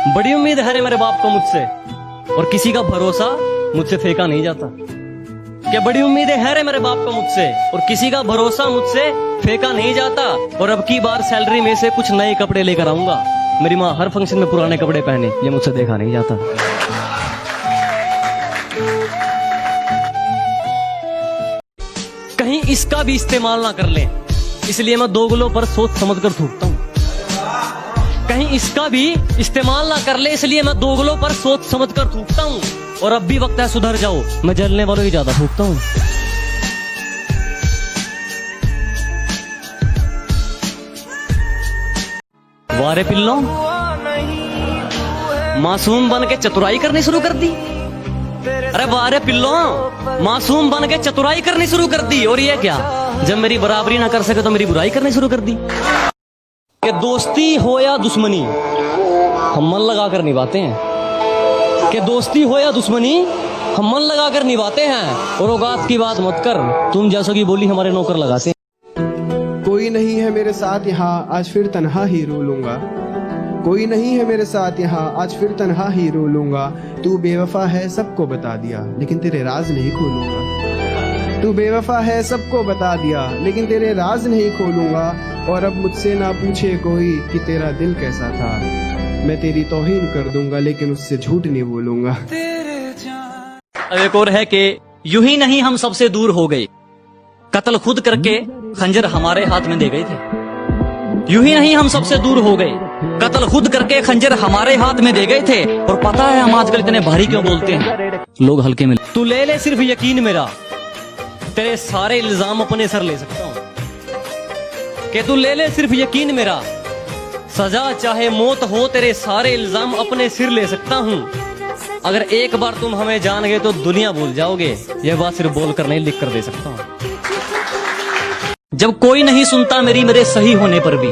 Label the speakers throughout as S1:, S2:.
S1: बड़ी उम्मीद है रे मेरे बाप को मुझसे, और किसी का भरोसा मुझसे फेंका नहीं जाता। क्या बड़ी उम्मीदें है रे मेरे बाप को मुझसे, और किसी का भरोसा मुझसे फेंका नहीं जाता। और अब की बार सैलरी में से कुछ नए कपड़े लेकर आऊंगा। मेरी माँ हर फंक्शन में पुराने कपड़े पहने, ये मुझसे देखा नहीं जाता। कहीं इसका भी इस्तेमाल ना कर लें, इसलिए मैं दोगलों पर सोच समझ कर थूकता हूँ। कहीं इसका भी इस्तेमाल ना कर ले, इसलिए मैं दोगलों पर सोच समझ कर थूकता हूँ। और अब भी वक्त है सुधर जाओ, मैं जलने वालों ही ज्यादा थूकता हूँ। वारे पिल्लो, मासूम बन के चतुराई करनी शुरू कर दी। अरे वारे पिल्लो, मासूम बन के चतुराई करनी शुरू कर दी। और ये क्या, जब मेरी बराबरी ना कर सके तो मेरी बुराई करनी शुरू कर दी। कि दोस्ती हो या दुश्मनी हम मन लगा कर निभाते हैं। कि दोस्ती हो या दुश्मनी हम मन लगा कर निभाते हैं। और औकात की बात मत कर, तुम जैसों की बोली हमारे नौकर लगाते हैं।
S2: कोई नहीं है मेरे साथ यहाँ, आज फिर तन्हा ही रो लूंगा। कोई नहीं है मेरे साथ यहाँ, आज फिर तन्हा ही रो लूंगा। तू बेवफा है सबको बता दिया, लेकिन तेरे राज नहीं खोलूंगा। तू बेवफा है सबको बता दिया, लेकिन तेरे राज नहीं खोलूंगा। और अब मुझसे ना पूछे कोई कि तेरा दिल कैसा था। मैं तेरी तौहीन कर दूंगा, लेकिन उससे झूठ नहीं बोलूंगा।
S1: अब एक और है कि यूं ही नहीं हम सबसे दूर हो गए, कत्ल खुद करके खंजर हमारे हाथ में दे गए थे। यूं ही नहीं हम सबसे दूर हो गए, कत्ल खुद करके खंजर हमारे हाथ में दे गए थे। और पता है हम आजकल इतने भारी क्यों बोलते हैं, लोग हल्के में। तू ले ले सिर्फ यकीन मेरा, तेरे सारे इल्जाम अपने सर ले सकता हूँ। कि तू ले ले सिर्फ यकीन मेरा, सजा चाहे मौत हो तेरे सारे इल्जाम अपने सिर ले सकता हूँ। अगर एक बार तुम हमें जान गए तो दुनिया भूल जाओगे, यह बात सिर्फ बोल कर नहीं लिख कर दे सकता हूँ। जब कोई नहीं सुनता मेरे सही होने पर भी,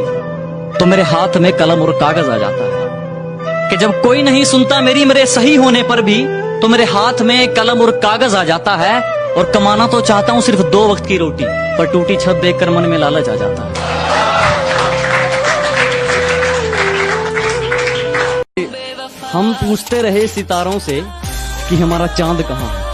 S1: तो मेरे हाथ में कलम और कागज आ जाता है। कि जब कोई नहीं सुनता मेरे सही होने पर भी, तो मेरे हाथ में कलम और कागज आ जाता है। और कमाना तो चाहता हूँ सिर्फ 2 वक्त की रोटी, पर टूटी छत देखकर मन में लालच आ जाता है। हम पूछते रहे सितारों से कि हमारा चांद कहाँ है।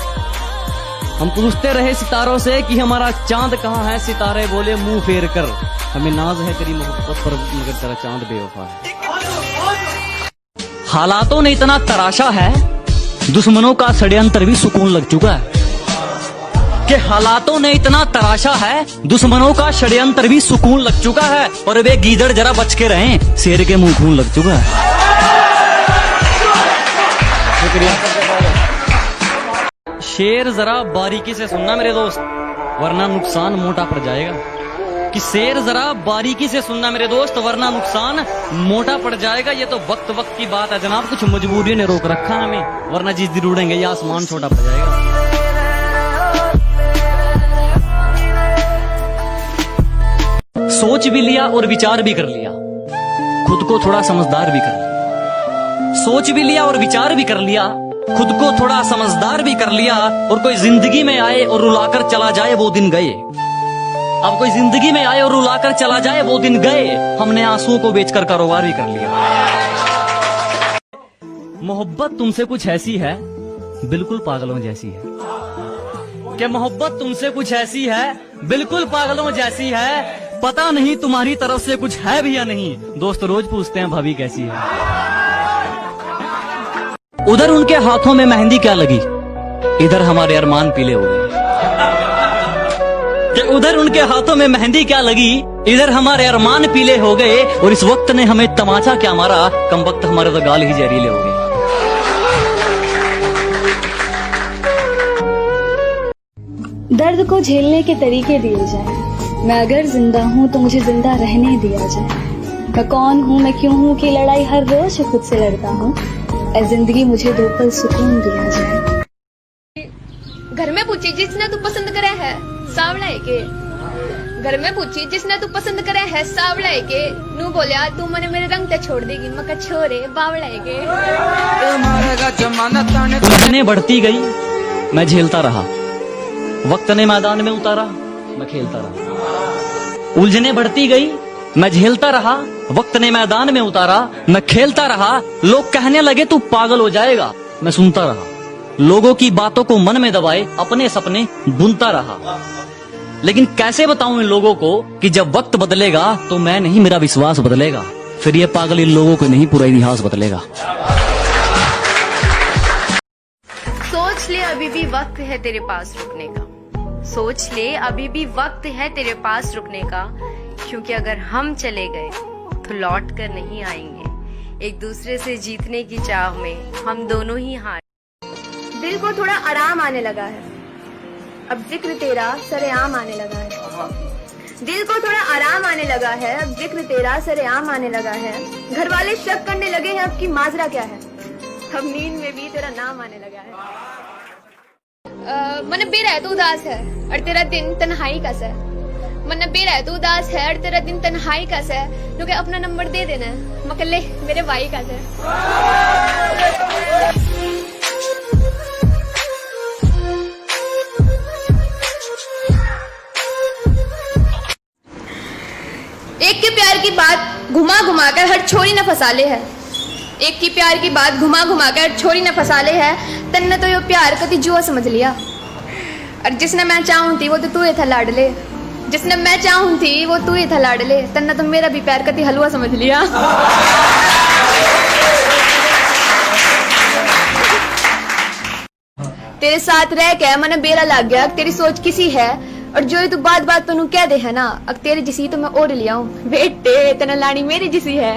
S1: हम पूछते रहे सितारों से कि हमारा चांद कहाँ है। सितारे बोले मुंह फेर कर, हमें नाज है तेरी मोहब्बत पर, मगर तेरा चांद बेवफा है। हालातों ने इतना तराशा है, दुश्मनों का षड्यंत्र भी सुकून लग चुका है। कि हालातों ने इतना तराशा है, दुश्मनों का षड्यंत्र भी सुकून लग चुका है। और वे गीदड़ जरा बच के रहें, शेर के मुंह खून लग चुका है। शेर जरा बारीकी से सुनना मेरे दोस्त, वरना नुकसान मोटा पड़ जाएगा। कि शेर जरा बारीकी से सुनना मेरे दोस्त, वरना नुकसान मोटा पड़ जाएगा। ये तो वक्त वक्त की बात है जनाब, कुछ मजबूरी ने रोक रखा है हमें, वरना जिस दिन उड़ेंगे ये आसमान छोटा पड़ जाएगा। सोच भी लिया और विचार भी कर लिया, खुद को थोड़ा समझदार भी कर लिया। सोच भी लिया और विचार भी कर लिया, खुद को थोड़ा समझदार भी कर लिया। और कोई जिंदगी में आए और रुलाकर चला जाए वो दिन गए। अब कोई जिंदगी में आए और रुलाकर चला जाए वो दिन गए। हमने आंसुओं को बेचकर कारोबार भी कर लिया। मोहब्बत तुमसे कुछ ऐसी है, बिल्कुल पागलों जैसी है। क्या मोहब्बत तुमसे कुछ ऐसी है, बिल्कुल पागलों जैसी है। पता नहीं तुम्हारी तरफ से कुछ है भी या नहीं, दोस्त रोज पूछते हैं भाभी कैसी है। उधर उनके हाथों में मेहंदी क्या लगी, इधर हमारे अरमान पीले हो गए। कि उधर उनके हाथों में मेहंदी क्या लगी, इधर हमारे अरमान पीले हो गए। और इस वक्त ने हमें तमाचा क्या मारा, कम वक्त हमारे तो गाल ही जहरीले हो गए।
S3: दर्द को झेलने के तरीके दिए जाए। मैं अगर जिंदा हूँ तो मुझे जिंदा रहने दिया जाए। मैं कौन हूँ, मैं क्यों हूँ की लड़ाई हर रोज खुद से लड़ता हूँ। ऐ जिंदगी मुझे 2 पल सुकून दिया जाए।
S4: घर में पूछी जिसने तू पसंद करे है सावला है के। घर में पूछी जिसने तू पसंद करे है सावला है के। नू बोलिया तू मने मेरे रंग ते छोड़ देगी, मका छोरे बावला है के।
S1: उलझने बढ़ती गई, मैं झेलता रहा। वक्त ने मैदान में उतारा, मैं खेलता रहा। उलझने बढ़ती गई, मैं झेलता रहा। वक्त ने मैदान में उतारा, मैं खेलता रहा, लोग कहने लगे तू पागल हो जाएगा, मैं सुनता रहा। लोगों की बातों को मन में दबाए अपने सपने बुनता रहा। लेकिन कैसे बताऊं इन लोगों को कि जब वक्त बदलेगा तो मैं नहीं, मेरा विश्वास बदलेगा। फिर ये पागल इन लोगों को नहीं, पूरा इतिहास बदलेगा।
S5: सोच ले अभी भी वक्त है तेरे पास रुकने का, सोच ले अभी भी वक्त है तेरे पास रुकने का, क्योंकि अगर हम चले गए तो लौट कर नहीं आएंगे। एक दूसरे से जीतने की चाह में हम दोनों ही हार।
S4: दिल को थोड़ा आराम आने लगा है, अब जिक्र तेरा सरेआम आने लगा है। दिल को थोड़ा आराम आने लगा है, अब जिक्र तेरा सरेआम आने लगा है। घर वाले शक करने लगे हैं अब की माजरा क्या है, अब नींद में भी तेरा नाम आने लगा है। मन बेरा है तो उदास है और तेरा दिन तन्हाई का है। मन बेरा है तो उदास है और तेरा दिन तन्हाई का है। क्योंकि अपना नंबर दे देना है, मकले मेरे भाई का है। एक के प्यार की बात घुमा घुमा कर हर छोरी न फसाले है। एक की प्यार की बात घुमा घुमा कर छोरी न फसाले है। तन्ने तो यो प्यार कति जुआ समझ लिया, और जिसने मैं चाहूं थी वो तो तू ही था लाडले। जिसने मैं चाहूं थी वो तू ही था लाडले, तन्ने तो मेरा भी प्यार कति हलवा समझ लिया। तेरे साथ रह के मन बेरा लग गया, तेरी सोच किसी है, और जो तू बात बात पर कह दे है ना, अब तेरी जिसी तो मैं ओढ़ लिया हूँ। बेटे तना लानी मेरी जिसी है।